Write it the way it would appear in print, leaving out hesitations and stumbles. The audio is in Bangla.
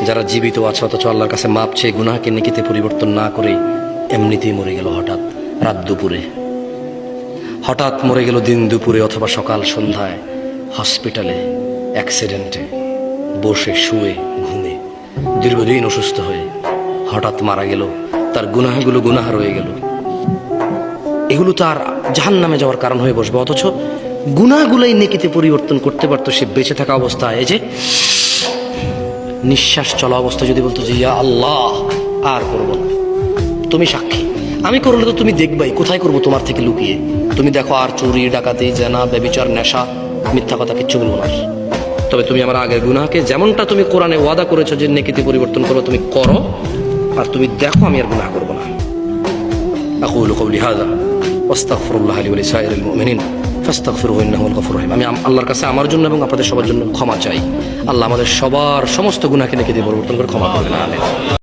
যারা জীবিত আছে অথচ আল্লাহর কাছে মাপ চেয়ে গুনাহকে নেকিতে পরিবর্তন না করে এমনিতেই মরে গেল হঠাৎ রাত দুপুরে, হঠাৎ মরে গেল দিন দুপুরে অথবা সকাল সন্ধ্যায়, হসপিটালে অ্যাক্সিডেন্টে, বসে শুয়ে ঘুমে, দীর্ঘদিন অসুস্থ হয়ে হঠাৎ মারা গেল। তার গুনাহগুলো গুনাহ রয়ে গেল, এগুলো তার জাহান্নামে যাওয়ার কারণ হয়ে বসবে। অথচ গুনাহগুলোই নেকিতে পরিবর্তন করতে পারতো সে বেঁচে থাকা অবস্থায়। এই যে নিঃশ্বাস চলা অবস্থা যদি বলতো যে ইয়া আল্লাহ আর করবো না, তুমি সাক্ষী, আমি করলে তো তুমি দেখবাই, কোথায় করবো তোমার থেকে লুকিয়ে। তুমি দেখো আর চুরি ডাকাতি জেনা ব্যভিচার নেশা মিথ্যা কথা কিচ্ছু বলবো না। তবে তুমি আমার আগের গুনাহকে যেমনটা তুমি কোরআনে ওয়াদা করেছো যে নেকিতে পরিবর্তন করো, তুমি করো, আর তুমি দেখো আমি আর গুনাহ করবো না। আকুলু কওলি হাযা ওয়াস্তাগফিরুল্লাহ লি ওয়া লিসাইরিল মুমিনিন ফাস্তাগফিরুহু ইন্নাহু আল গফুরুর রহিম। আমি আল্লাহর কাছে আমার জন্য এবং আপনাদের সবার জন্য ক্ষমা চাই। আল্লাহ আমাদের সবার সমস্ত গুনাহকে নেকিতে পরিবর্তন করে ক্ষমা করবেন। আমিন।